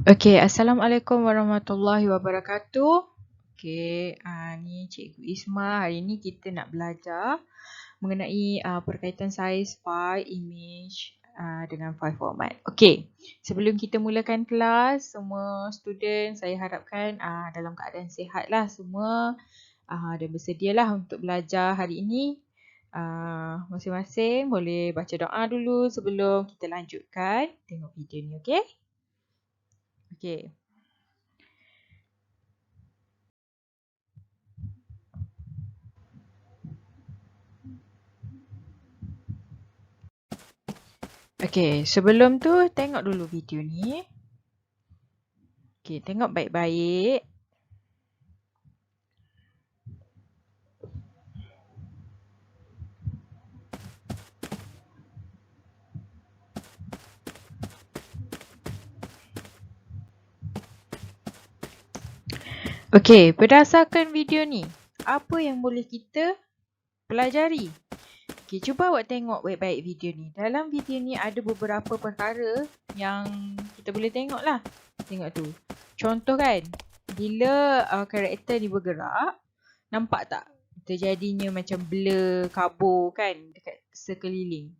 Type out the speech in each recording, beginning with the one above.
Okey, Assalamualaikum warahmatullahi wabarakatuh. Okey, ni Cikgu Isma. Hari ni kita nak belajar mengenai perkaitan saiz file, image dengan file format. Okey, sebelum kita mulakan kelas, semua student saya harapkan dalam keadaan sihatlah semua dan bersedialah untuk belajar hari ini. Masing-masing boleh baca doa dulu sebelum kita lanjutkan tengok video ni, okey? Okey. Okey, sebelum tu tengok dulu video ni. Okey, tengok baik-baik. Okey, berdasarkan video ni, apa yang boleh kita pelajari? Okey, cuba awak tengok baik-baik video ni. Dalam video ni ada beberapa perkara yang kita boleh tengok lah. Tengok tu. Contoh kan, bila karakter ni bergerak, nampak tak? Terjadinya macam blur, kabur kan dekat sekeliling.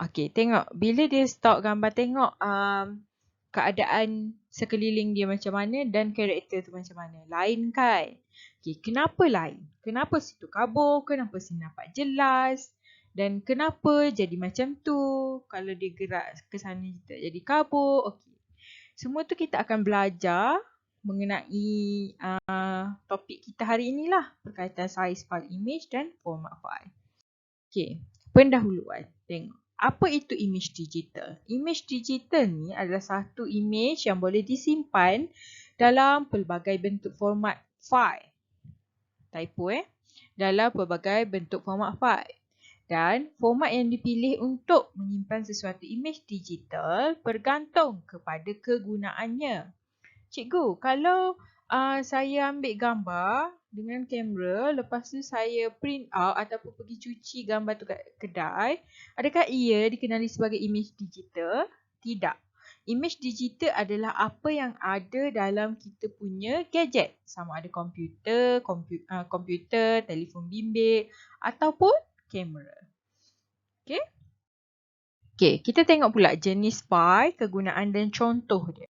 Okey, tengok. Bila dia stop gambar, tengok keadaan sekeliling dia macam mana dan karakter tu macam mana. Lain kan? Okey, kenapa lain? Kenapa situ kabur? Kenapa sini nampak jelas? Dan kenapa jadi macam tu? Kalau dia gerak ke sana tak jadi kabur. Okey. Semua tu kita akan belajar mengenai topik kita hari inilah. Berkaitan saiz file image dan format file. Okey, pendahuluan. Tengok. Apa itu image digital? Image digital ni adalah satu image yang boleh disimpan dalam pelbagai bentuk format file. Typo dalam pelbagai bentuk format file. Dan format yang dipilih untuk menyimpan sesuatu image digital bergantung kepada kegunaannya. Cikgu, kalau saya ambil gambar dengan kamera, lepas tu saya print out ataupun pergi cuci gambar tu kat kedai, adakah ia dikenali sebagai image digital? Tidak. Image digital adalah apa yang ada dalam kita punya gadget. Sama ada komputer, telefon bimbit ataupun kamera. Okey? Okey, kita tengok pula jenis file, kegunaan dan contoh dia.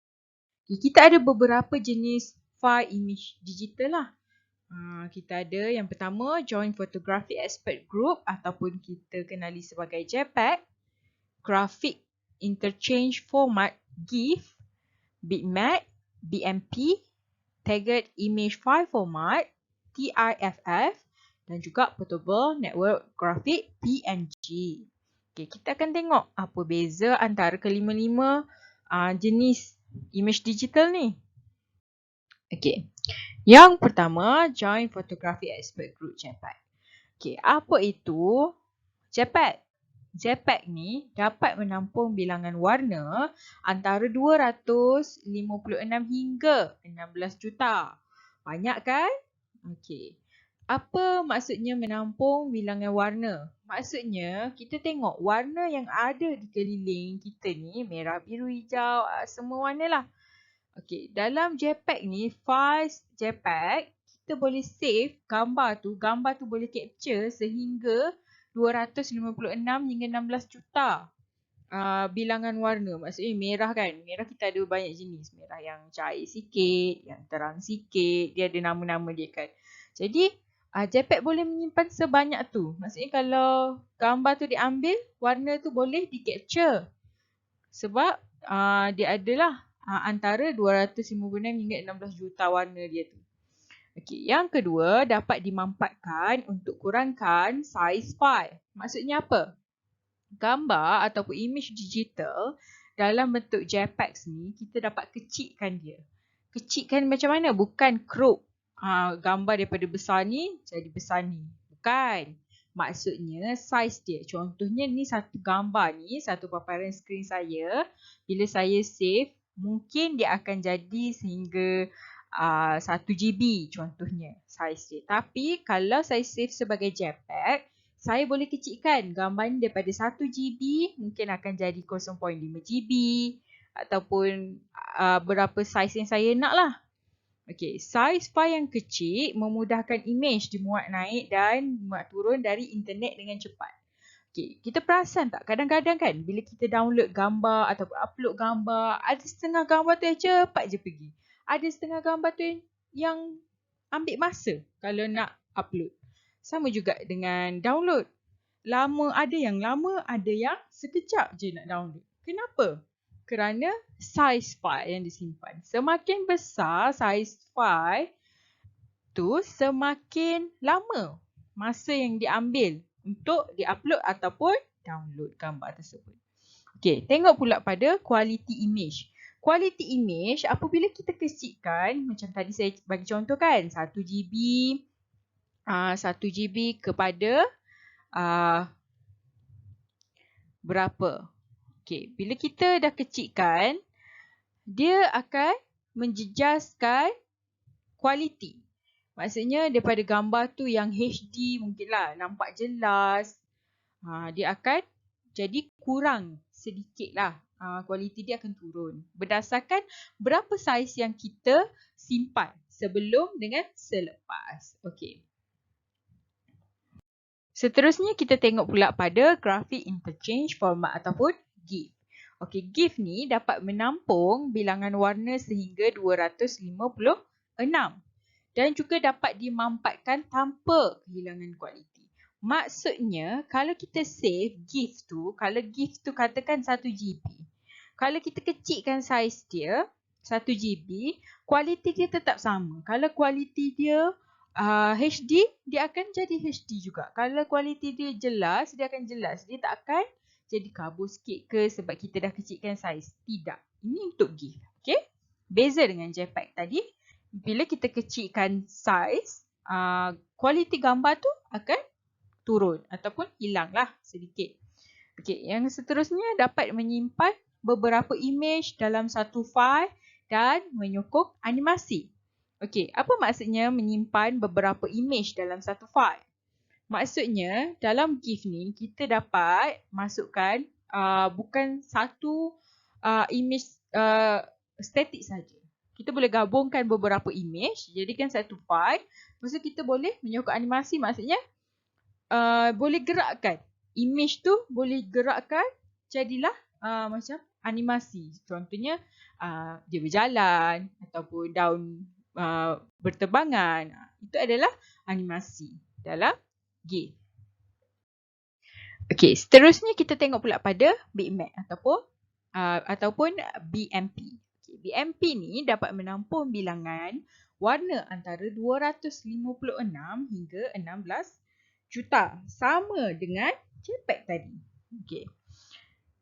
Kita ada beberapa jenis file image digital lah. Kita ada yang pertama Joint Photographic Expert Group ataupun kita kenali sebagai JPEG, Graphic Interchange Format GIF, Bitmap, BMP, Tagged Image File Format, TIFF dan juga Portable Network Graphic PNG. Okay, kita akan tengok apa beza antara kelima-lima jenis image digital ni. Okey. Yang pertama, Joint Photographic Expert Group JPEG. Okey, apa itu JPEG? JPEG ni dapat menampung bilangan warna antara 256 hingga 16 juta. Banyak kan? Okey. Apa maksudnya menampung bilangan warna? Maksudnya kita tengok warna yang ada di keliling kita ni, merah, biru, hijau, semua warna lah. Okey, dalam JPEG ni, files JPEG, kita boleh save gambar tu boleh capture sehingga 256 hingga 16 juta bilangan warna. Maksudnya merah kan, merah kita ada banyak jenis. Merah yang cair sikit, yang terang sikit, dia ada nama-nama dia kan. Jadi, JPEG boleh menyimpan sebanyak tu. Maksudnya kalau gambar tu diambil, warna tu boleh di-capture. Sebab dia adalah antara 256 hingga 16 juta warna dia tu. Okey, yang kedua dapat dimanfaatkan untuk kurangkan saiz file. Maksudnya apa? Gambar ataupun image digital dalam bentuk JPEG ni kita dapat kecilkan dia. Kecilkan macam mana? Bukan crop gambar daripada besar ni jadi besar ni. Bukan. Maksudnya saiz dia. Contohnya ni satu gambar ni, satu paparan skrin saya. Bila saya save, mungkin dia akan jadi sehingga 1 GB contohnya saiz dia. Tapi kalau saya save sebagai JPEG, saya boleh kecilkan gambar ni daripada 1 GB mungkin akan jadi 0.5 GB ataupun berapa saiz yang saya nak lah. Okey, saiz file yang kecil memudahkan imej dimuat naik dan dimuat turun dari internet dengan cepat. Okey, kita perasan tak kadang-kadang kan bila kita download gambar ataupun upload gambar, ada setengah gambar tu yang cepat je pergi. Ada setengah gambar tu yang ambil masa kalau nak upload. Sama juga dengan download. Ada yang lama, ada yang sekejap je nak download. Kenapa? Kerana saiz file yang disimpan. Semakin besar saiz file tu, semakin lama masa yang diambil untuk diupload ataupun download gambar tersebut. Okey, tengok pula pada quality image. Quality image apabila kita kecilkan, macam tadi saya bagi contoh kan, 1GB, 1GB kepada berapa. Okey, bila kita dah kecilkan, dia akan menjejaskan kualiti. Maksudnya daripada gambar tu yang HD mungkinlah nampak jelas, dia akan jadi kurang sedikit lah. Kualiti dia akan turun berdasarkan berapa saiz yang kita simpan sebelum dengan selepas. Okey. Seterusnya kita tengok pula pada Graphic Interchange Format ataupun GIF. Okey, GIF ni dapat menampung bilangan warna sehingga 256 dan juga dapat dimampatkan tanpa kehilangan kualiti. Maksudnya kalau kita save GIF tu, kalau GIF tu katakan 1GB. Kalau kita kecilkan saiz dia 1GB, kualiti dia tetap sama. Kalau kualiti dia HD, dia akan jadi HD juga. Kalau kualiti dia jelas, dia akan jelas. Dia tak akan jadi kabur sikit ke sebab kita dah kecilkan saiz. Tidak. Ini untuk GIF. Okay? Beza dengan JPEG tadi. Bila kita kecilkan saiz, kualiti gambar tu akan turun ataupun hilanglah sedikit. Okay, yang seterusnya dapat menyimpan beberapa imej dalam satu file dan menyokong animasi. Okey, apa maksudnya menyimpan beberapa imej dalam satu file? Maksudnya dalam GIF ni kita dapat masukkan bukan satu imej statik saja. Kita boleh gabungkan beberapa imej, jadikan satu file. Maksud kita boleh menyokong animasi, maksudnya boleh gerakkan. Imej tu boleh gerakkan jadilah macam animasi. Contohnya dia berjalan ataupun daun berterbangan. Itu adalah animasi dalam GIF. Okey, seterusnya kita tengok pula pada bitmap ataupun BMP. Okay, BMP ni dapat menampung bilangan warna antara 256 hingga 16 juta. Sama dengan JPEG tadi. Okey.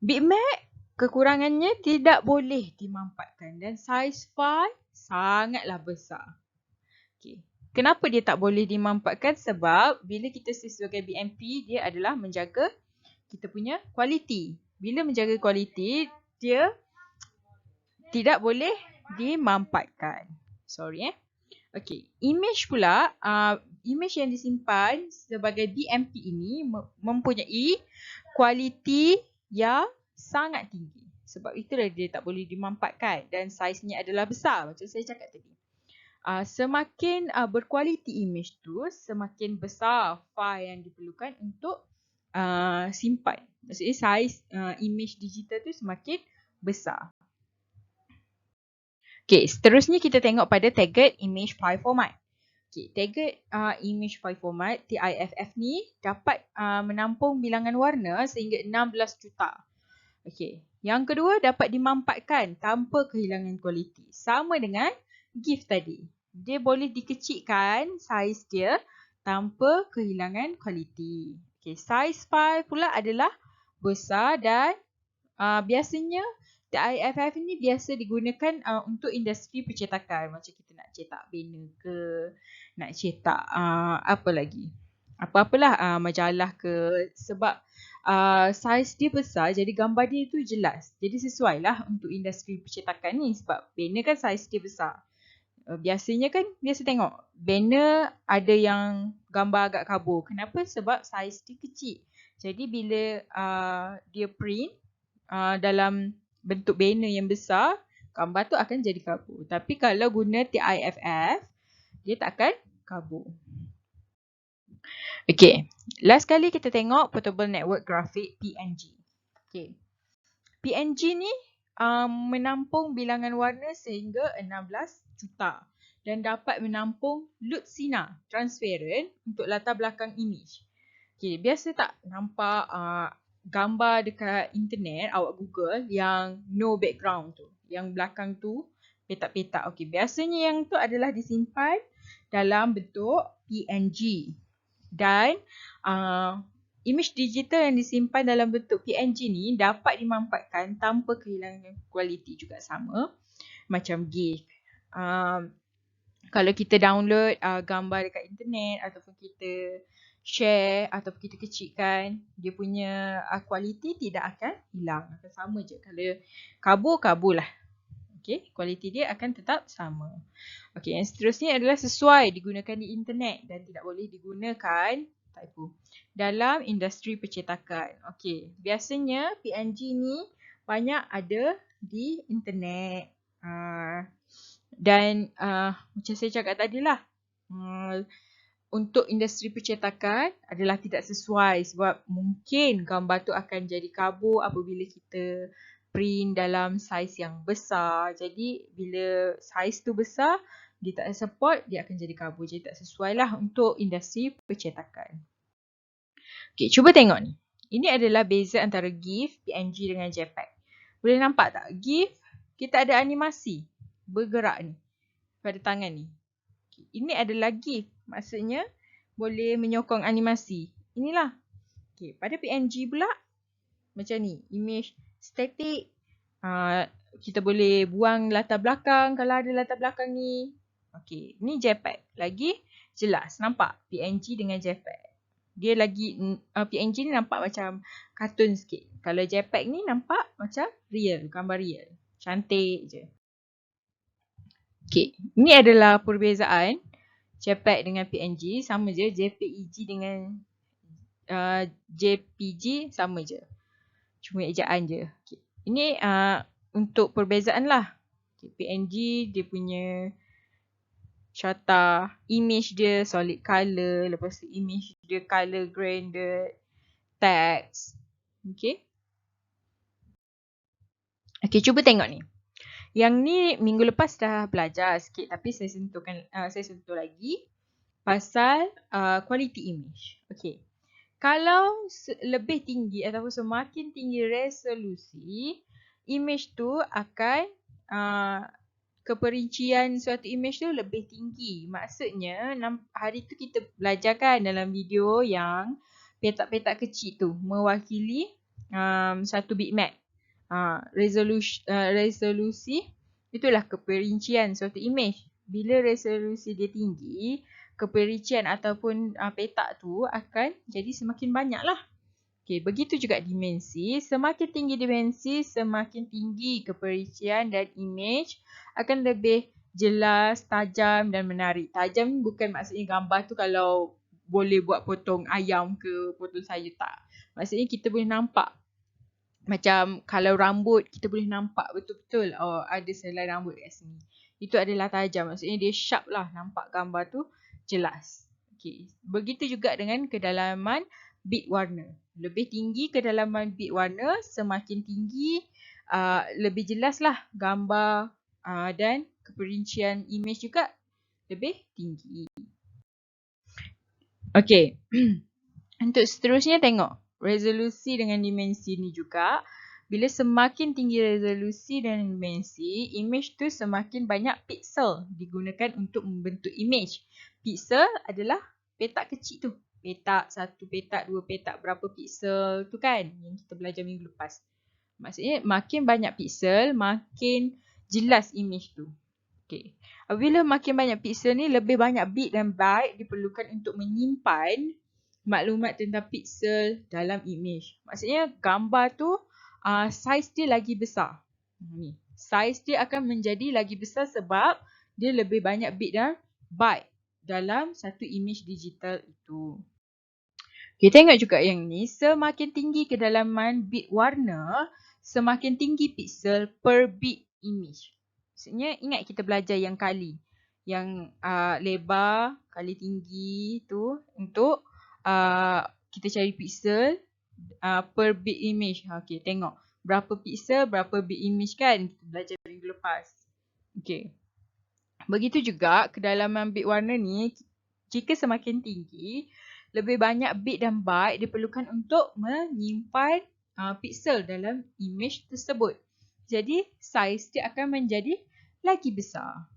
Bitmap kekurangannya tidak boleh dimampatkan dan saiz file sangatlah besar. Okey. Kenapa dia tak boleh dimampatkan? Sebab bila kita save sebagai BMP, dia adalah menjaga kita punya kualiti. Bila menjaga kualiti, dia tidak boleh dimampatkan. Sorry. Okey. Imej pula, imej yang disimpan sebagai BMP ini mempunyai kualiti yang sangat tinggi. Sebab itulah dia tak boleh dimampatkan dan saiznya adalah besar macam saya cakap tadi. Semakin berkualiti imej tu, semakin besar file yang diperlukan untuk simpan. Maksudnya saiz imej digital tu semakin besar. Okay, seterusnya kita tengok pada Tagged Image File Format. Okay, Tagged Image File Format, TIFF ni dapat menampung bilangan warna sehingga 16 juta. Okay, yang kedua dapat dimampatkan tanpa kehilangan kualiti. Sama dengan GIF tadi. Dia boleh dikecilkan saiz dia tanpa kehilangan kualiti. Okay, saiz file pula adalah besar dan biasanya TIFF ni biasa digunakan untuk industri percetakan. Macam kita nak cetak banner ke, nak cetak apa lagi. Apa-apalah majalah ke. Sebab saiz dia besar, jadi gambar dia tu jelas. Jadi sesuai lah untuk industri percetakan ni. Sebab banner kan saiz dia besar. Biasanya kan, biasa tengok banner ada yang gambar agak kabur. Kenapa? Sebab saiz dia kecil. Jadi bila dia print dalam bentuk banner yang besar, gambar tu akan jadi kabur. Tapi kalau guna TIFF, dia tak akan kabur. Okay, last kali kita tengok Portable Network Graphic PNG. Okay, PNG ni menampung bilangan warna sehingga 16 juta dan dapat menampung lut sinar transparent untuk latar belakang image. Okay, biasa tak nampak gambar dekat internet awak Google yang no background tu, yang belakang tu petak-petak. Okay, biasanya yang tu adalah disimpan dalam bentuk PNG dan image digital yang disimpan dalam bentuk PNG ni dapat dimanfaatkan tanpa kehilangan kualiti juga sama macam GIF. Kalau kita download gambar dekat internet ataupun kita share ataupun kita kecilkan, dia punya kualiti tidak akan hilang, akan sama je. Kalau kabur lah. Okay, kualiti dia akan tetap sama. Okay, yang seterusnya adalah sesuai digunakan di internet dan tidak boleh digunakan dalam industri percetakan. Okay, biasanya PNG ni banyak ada di internet. Dan macam saya cakap tadi lah, untuk industri percetakan adalah tidak sesuai sebab mungkin gambar tu akan jadi kabur apabila kita print dalam saiz yang besar. Jadi bila saiz tu besar, dia tak support, dia akan jadi kabur. Jadi tak sesuai lah untuk industri percetakan. Okay, cuba tengok ni. Ini adalah beza antara GIF, PNG dengan JPEG. Boleh nampak tak? GIF, kita ada animasi bergerak ni pada tangan ni. Okay, ini adalah GIF. Maksudnya boleh menyokong animasi. Inilah. Okay, pada PNG pula macam ni. Image static. Kita boleh buang latar belakang kalau ada latar belakang ni. Okay, ni JPEG. Lagi jelas. Nampak PNG dengan JPEG. Dia lagi PNG ni nampak macam kartun sikit. Kalau JPEG ni nampak macam real, gambar real. Cantik je. Okay, ni adalah perbezaan JPEG dengan PNG. Sama je. JPEG dengan JPG sama je. Cuma ejaan je. Okay. Ini untuk perbezaan lah. Okay, PNG dia punya carta image dia solid color, lepas tu image dia color graded, text. Okay. Okay, cuba tengok ni. Yang ni minggu lepas dah belajar sikit tapi saya sentuh lagi pasal quality image. Okay. Kalau lebih tinggi ataupun semakin tinggi resolusi, image tu akan keperincian suatu image tu lebih tinggi. Maksudnya hari tu kita belajar kan dalam video yang petak-petak kecil tu mewakili satu bitmap. Resolusi itulah keperincian suatu image. Bila resolusi dia tinggi, keperincian ataupun petak tu akan jadi semakin banyak lah. Okay, begitu juga dimensi. Semakin tinggi dimensi, semakin tinggi keperincian dan image akan lebih jelas, tajam dan menarik. Tajam bukan maksudnya gambar tu kalau boleh buat potong ayam ke potong sayur, tak. Maksudnya kita boleh nampak. Macam kalau rambut, kita boleh nampak betul-betul ada selai rambut kat sini. Itu adalah tajam. Maksudnya dia sharp lah, nampak gambar tu jelas. Okay. Begitu juga dengan kedalaman bit warna. Lebih tinggi kedalaman bit warna, semakin tinggi lebih jelas lah gambar dan keperincian image juga lebih tinggi. Okay. Untuk seterusnya tengok resolusi dengan dimensi ni juga. Bila semakin tinggi resolusi dan dimensi, image tu semakin banyak pixel digunakan untuk membentuk image. Pixel adalah petak kecil tu. Petak 1, petak 2, petak berapa pixel tu kan yang kita belajar minggu lepas. Maksudnya makin banyak pixel, makin jelas image tu. Okay. Apabila makin banyak pixel ni, lebih banyak bit dan byte diperlukan untuk menyimpan maklumat tentang pixel dalam image. Maksudnya gambar tu saiz dia lagi besar. Ni. Saiz dia akan menjadi lagi besar sebab dia lebih banyak bit dan byte dalam satu image digital itu. Kita tengok juga yang ni, semakin tinggi kedalaman bit warna, semakin tinggi pixel per bit image. Maksudnya ingat kita belajar yang kali. Yang lebar kali tinggi tu untuk kita cari pixel per bit image. Okay, tengok. Berapa pixel, berapa bit image kan? Kita belajar minggu lepas. Okay. Begitu juga kedalaman bit warna ni, jika semakin tinggi, lebih banyak bit dan byte diperlukan untuk menyimpan pixel dalam image tersebut. Jadi, saiz dia akan menjadi lagi besar.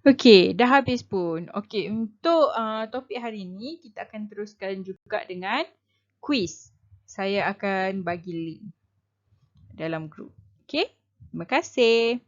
Okey, dah habis pun. Okey, untuk topik hari ini, kita akan teruskan juga dengan quiz. Saya akan bagi link dalam grup. Okey, terima kasih.